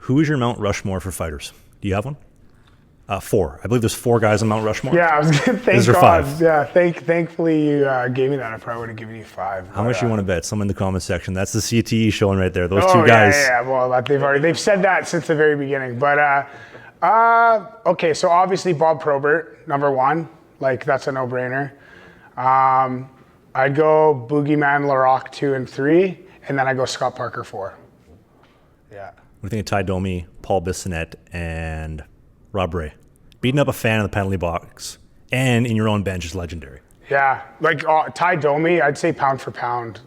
Who is your Mount Rushmore for fighters? Do you have one? 4. I believe there's 4 guys on Mount Rushmore. Yeah, I was gonna thank God. 5? Yeah, thankfully you gave me that. I probably would have given you 5. How much you want to bet? Someone in the comment section. That's the CTE showing right there. Those Oh, two guys. Yeah. Well, they've said that since the very beginning. But okay, so obviously Bob Probert, number 1. Like that's a no-brainer. I'd go Boogeyman Larocque 2 and 3, and then I go Scott Parker 4. Yeah. What do you think of Ty Domi, Paul Bissonnette, and Rob Ray? Beating up a fan in the penalty box and in your own bench is legendary. Yeah, like Ty Domi, I'd say pound for pound.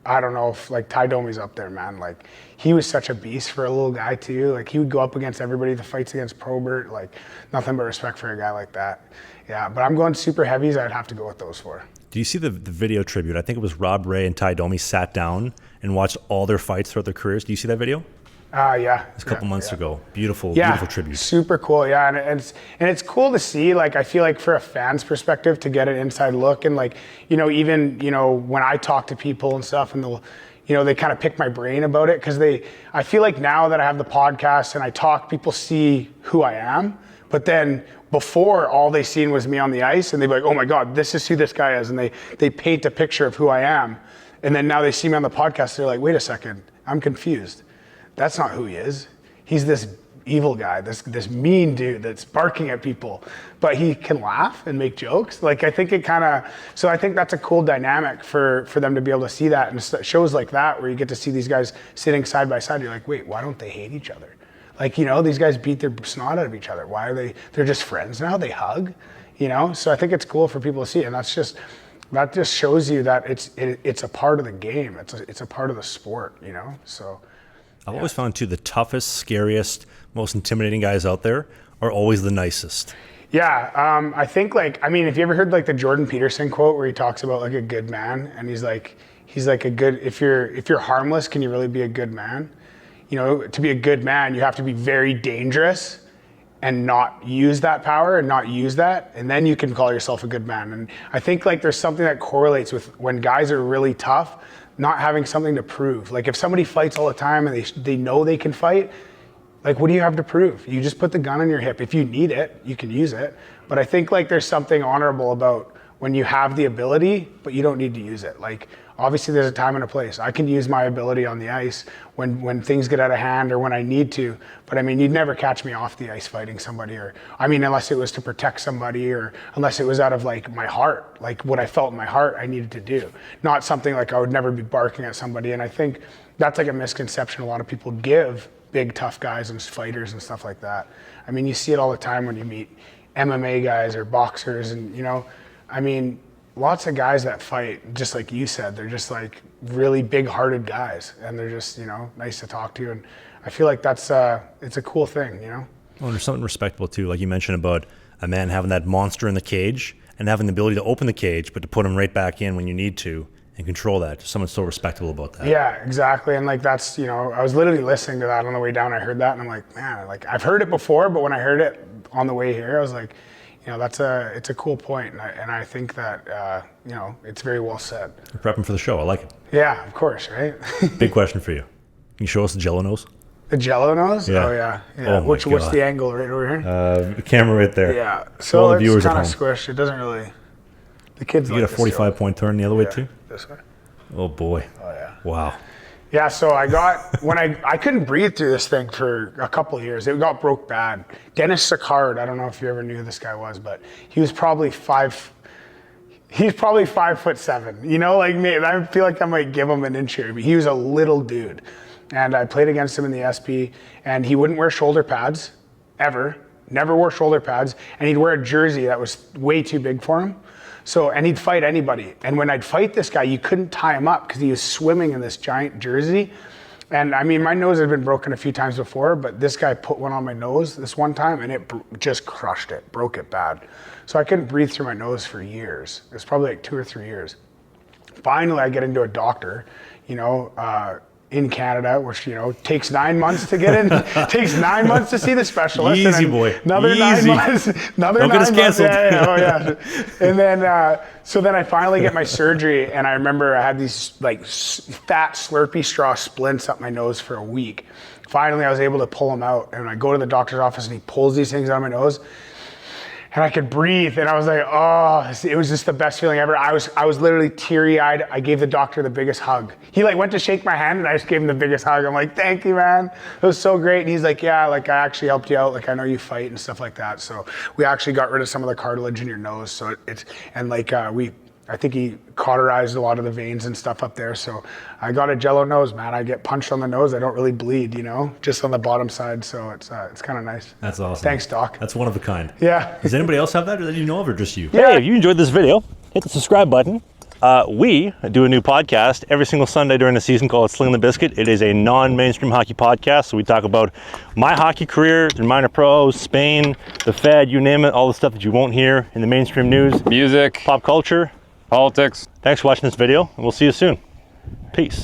I don't know if like Ty Domi's up there, man. Like he was such a beast for a little guy too. Like he would go up against everybody. The fights against Probert, like nothing but respect for a guy like that. Yeah, but I'm going super heavies. I'd have to go with those 4. Do you see the video tribute? I think it was Rob Ray and Ty Domi sat down and watched all their fights throughout their careers. Do you see that video? Yeah. It's a couple months ago. Beautiful tribute. Super cool. Yeah, and it's cool to see. Like I feel like for a fan's perspective to get an inside look, and like even when I talk to people and stuff, and they'll they kind of pick my brain about it because I feel like now that I have the podcast and I talk, people see who I am, but then before all they seen was me on the ice, and they'd be like, oh my God, this is who this guy is, and they paint a picture of who I am, and then now they see me on the podcast, they're like, wait a second, I'm confused. That's not who he is. He's this evil guy, this mean dude that's barking at people, but he can laugh and make jokes. Like I think so I think that's a cool dynamic for them to be able to see that, and shows like that where you get to see these guys sitting side by side. You're like, wait, why don't they hate each other? Like these guys beat their snot out of each other. Why are they're just friends now? They hug, So I think it's cool for people to see, and that just shows you that it's a part of the game. It's a part of the sport, So. I've always found too the toughest, scariest, most intimidating guys out there are always the nicest. Yeah, I think have you ever heard like the Jordan Peterson quote where he talks about like a good man, and he's like a good, if you're harmless, can you really be a good man? To be a good man, you have to be very dangerous and not use that power and not use that, and then you can call yourself a good man. And I think like there's something that correlates with when guys are really tough, not having something to prove. Like if somebody fights all the time and they know they can fight, like what do you have to prove? You just put the gun on your hip. If you need it, you can use it. But I think like there's something honorable about when you have the ability, but you don't need to use it. Like obviously there's a time and a place. I can use my ability on the ice when things get out of hand or when I need to. But I mean, you'd never catch me off the ice fighting somebody, unless it was to protect somebody, or unless it was out of like my heart, like what I felt in my heart I needed to do. Not something like I would never be barking at somebody. And I think that's like a misconception a lot of people give big tough guys and fighters and stuff like that. I mean, you see it all the time when you meet MMA guys or boxers, and lots of guys that fight, just like you said, they're just like really big-hearted guys, and they're just nice to talk to, and I feel like that's it's a cool thing, Well, there's something respectable too, like you mentioned about a man having that monster in the cage and having the ability to open the cage, but to put him right back in when you need to and control that. Someone's so respectable about that. Yeah, exactly, and like that's I was literally listening to that on the way down. I heard that, and I'm like, man, like I've heard it before, but when I heard it on the way here, I was like, it's a cool point, and I think that it's very well said. You're prepping for the show. I like it. Yeah, of course, right? Big question for you. Can you show us the Jello nose? The Jello nose? Yeah. Oh yeah. Oh, what's the angle right over here? The camera right there. Yeah. So all the it's viewers kind at of home. squished. It doesn't really. The kids. You get a 45-point turn the other way too. This way. Oh boy. Oh yeah. Wow. Yeah, so I got, when I couldn't breathe through this thing for a couple of years. It broke bad. Dennis Sicard, I don't know if you ever knew who this guy was, but he's probably 5'7". Like me, I feel like I might give him an inch here, but he was a little dude. And I played against him in the SP, and he wouldn't wear shoulder pads, ever. Never wore shoulder pads, and he'd wear a jersey that was way too big for him. And he'd fight anybody. And when I'd fight this guy, you couldn't tie him up because he was swimming in this giant jersey. And I mean, my nose had been broken a few times before, but this guy put one on my nose this one time, and it just crushed it, broke it bad. So I couldn't breathe through my nose for years. It was probably like 2 or 3 years. Finally, I get into a doctor, in Canada, which, takes 9 months to get in, takes 9 months to see the specialist. Easy, boy. Another Easy. 9 months. Another Don't 9 get us months. canceled. Yeah. And then, so then I finally get my surgery, and I remember I had these like fat Slurpee straw splints up my nose for a week. finally I was able to pull them out. And I go to the doctor's office and he pulls these things out of my nose. And I could breathe, and I was like, oh, it was just the best feeling ever. I was literally teary-eyed. I gave the doctor the biggest hug. He like went to shake my hand, and I just gave him the biggest hug. I'm like, thank you, man. It was so great. And he's like, yeah, like I actually helped you out. Like I know you fight and stuff like that. So we actually got rid of some of the cartilage in your nose. So I think he cauterized a lot of the veins and stuff up there. So I got a jello nose, man. I get punched on the nose. I don't really bleed, just on the bottom side. So it's kind of nice. That's awesome. Thanks, Doc. That's one of a kind. Yeah. Does anybody else have that, or that you know of, or just you? Yeah. Hey, if you enjoyed this video, hit the subscribe button. We do a new podcast every single Sunday during the season called Sling the Biscuit. It is a non-mainstream hockey podcast. So we talk about my hockey career, the minor pros, Spain, the Fed, you name it, all the stuff that you won't hear in the mainstream news. Music, Pop culture. politics. Thanks for watching this video, and we'll see you soon. Peace.